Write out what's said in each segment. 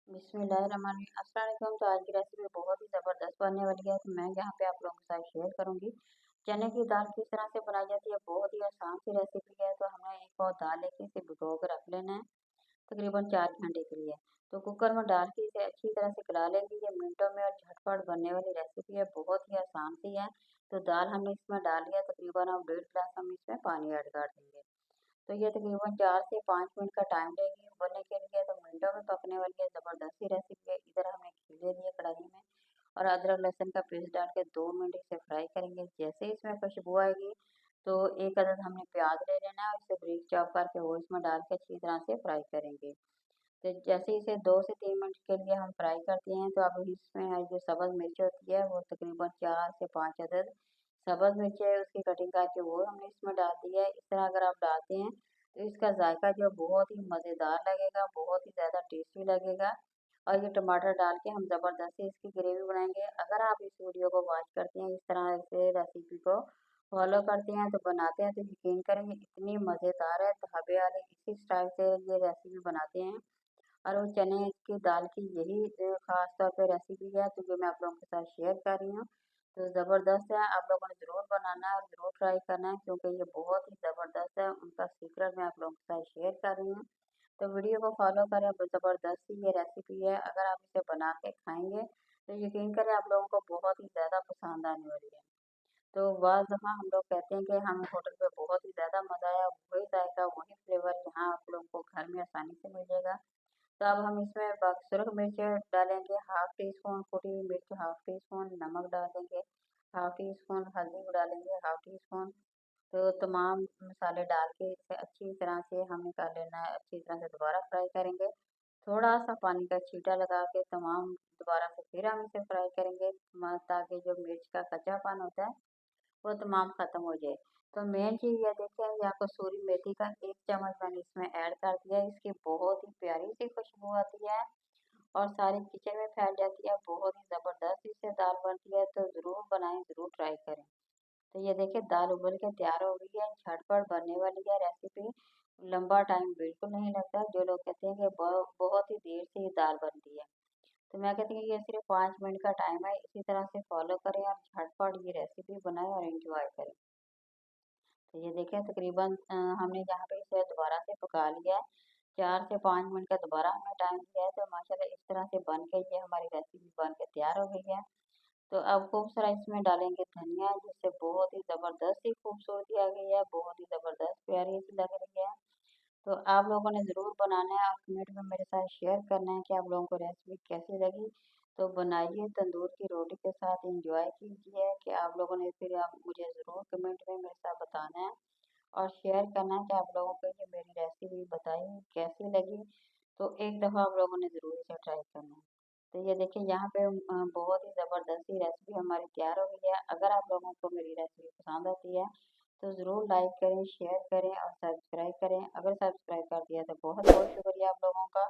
बिस्मिल्लाहिर्रहमानिर्रहीम। अस्सलाम वालेकुम। तो आज की रेसिपी बहुत ही ज़बरदस्त बनने वाली है। तो मैं यहाँ पे आप लोगों के साथ शेयर करूँगी चने की दाल किस तरह से बनाई जाती है। बहुत ही आसान सी रेसिपी है। तो हमें एक और दाल लेके इसे भिगो कर रख लेना है तकरीबन 4 घंटे के लिए। तो कुकर में डाल के इसे अच्छी तरह से गला लेंगे। ये मिनटों में और झटपट बनने वाली रेसिपी है, बहुत ही आसान सी है। तो दाल हमने इसमें डाल लिया, तकरीबन अब 1.5 गिलास हम इसमें पानी ऐड कर देंगे। तो ये तकरीबन 4 से 5 मिनट का टाइम लेगी उबलने के लिए। तो मिनटों में पकने वाली है, ज़बरदस्त सी रेसिपी है। इधर हमने खीरे लिए कढ़ाई में और अदरक लहसुन का पेस्ट डाल के 2 मिनट इसे फ्राई करेंगे। जैसे ही इसमें खुशबू आएगी तो एक अदद हमने प्याज ले लेना है और इसे ब्रीक चॉप करके वो इसमें डाल के अच्छी तरह से फ्राई करेंगे। तो जैसे ही इसे 2 से 3 मिनट के लिए हम फ्राई करते हैं तो अब इसमें जो सब्ज़ मिर्च होती है वो तकरीबन 4 से 5 अदद सब्ज़ मिर्च है, उसकी कटिंग करके वो हमने इसमें डाल दी है। इस तरह अगर आप डालते हैं तो इसका जायका जो बहुत ही मज़ेदार लगेगा, बहुत ही ज़्यादा टेस्टी लगेगा। और ये टमाटर डाल के हम ज़बरदस्त से इसकी ग्रेवी बनाएंगे। अगर आप इस वीडियो को वॉच करते हैं, इस तरह से रेसिपी को फॉलो करते हैं तो बनाते हैं, तो यकीन करेंगे इतनी मज़ेदार है। ढाबे वाले इसी स्टाइल से ये रेसिपी बनाते हैं और वो चने की दाल की यही ख़ास तौर पे रेसिपी है, तो जो मैं आप लोगों के साथ शेयर कर रही हूँ। तो ज़बरदस्त है, आप लोगों ने ज़रूर बनाना है और ज़रूर ट्राई करना है, क्योंकि ये बहुत ही ज़बरदस्त है। उनका सीक्रेट मैं आप लोगों के साथ शेयर कर रही हूँ। तो वीडियो को फॉलो करें, ज़बरदस्त सी ये रेसिपी है। अगर आप इसे बना के खाएँगे तो यकीन करें आप लोगों को बहुत ही ज़्यादा पसंद आने वाली है। तो बाज़ दफ़ा हम लोग कहते हैं कि हमें होटल पे बहुत ही ज़्यादा मज़ा आया, वही जायका, वही फ्लेवर यहाँ आप लोगों को घर में आसानी से मिल जाएगा। तो अब हम इसमें सुरख मिर्च डालेंगे, हाफ़ टी स्पून कुटी हुई मिर्च, हाफ़ टी स्पून नमक डाल देंगे, हाफ़ टी स्पून हल्दी डालेंगे, हाफ़ टी स्पून। तो तमाम मसाले डाल के इसे अच्छी तरह से हमें कर लेना है, अच्छी तरह से दोबारा फ्राई करेंगे। थोड़ा-सा पानी का छींटा लगा के तमाम दोबारा से फिर हम इसे फ्राई करेंगे ताकि जो मिर्च का कच्चापन होता है वो तमाम ख़त्म हो जाए। तो मेन चीज़ ये देखें, यहाँ कसूरी मेथी का 1 चम्मच मैंने इसमें ऐड कर दिया है। इसकी बहुत ही प्यारी सी खुशबू आती है और सारी किचन में फैल जाती है। बहुत ही ज़बरदस्त इससे दाल बनती है, तो ज़रूर बनाएँ, ज़रूर ट्राई करें। तो ये देखिए दाल उबल के तैयार हो गई है, झटपट बनने वाली है रेसिपी। लंबा टाइम बिल्कुल नहीं लगता। जो लोग कहते हैं कि बहुत ही देर से ये दाल बनती है, तो मैं कहती हूँ ये सिर्फ 5 मिनट का टाइम है। इसी तरह से फॉलो करें और झटपट ये रेसिपी बनाएं और एंजॉय करें। तो ये देखें तकरीबन हमने यहाँ पे इसे दोबारा से पका लिया है। 4 से 5 मिनट का दोबारा हमने टाइम दिया है। तो माशाल्लाह इस तरह से बन के ये हमारी रेसिपी बन के तैयार हो गई है। तो अब खूब सारा इसमें डालेंगे धनिया, जिससे बहुत ही ज़बरदस्त सी खूबसूरती आ गई है, बहुत ही ज़बरदस्त प्यारी सी लग रही है। तो आप लोगों ने ज़रूर बनाना है और कमेंट में मेरे साथ शेयर करना है कि आप लोगों को रेसिपी कैसी लगी। तो बनाइए, तंदूर की रोटी के साथ एंजॉय कीजिए। कि आप लोगों ने फिर आप मुझे ज़रूर कमेंट में मेरे साथ बताना है और शेयर करना है कि आप लोगों को ये मेरी रेसिपी बताई कैसी लगी। तो एक दफ़ा आप लोगों ने ज़रूर इसे ट्राई करना है। तो ये देखिए यहाँ पे बहुत ही ज़बरदस्त सी रेसिपी हमारी तैयार हो गई है। अगर आप लोगों को मेरी रेसिपी पसंद आती है तो ज़रूर लाइक करें, शेयर करें और सब्सक्राइब करें। अगर सब्सक्राइब कर दिया तो बहुत-बहुत शुक्रिया आप लोगों का।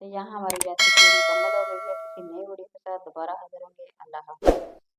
तो यहाँ हमारी रेसिपी मुकम्मल हो गई है। किसी नई वीडियो के साथ दोबारा हाज़िर होंगे। अल्लाह हाफ़िज़।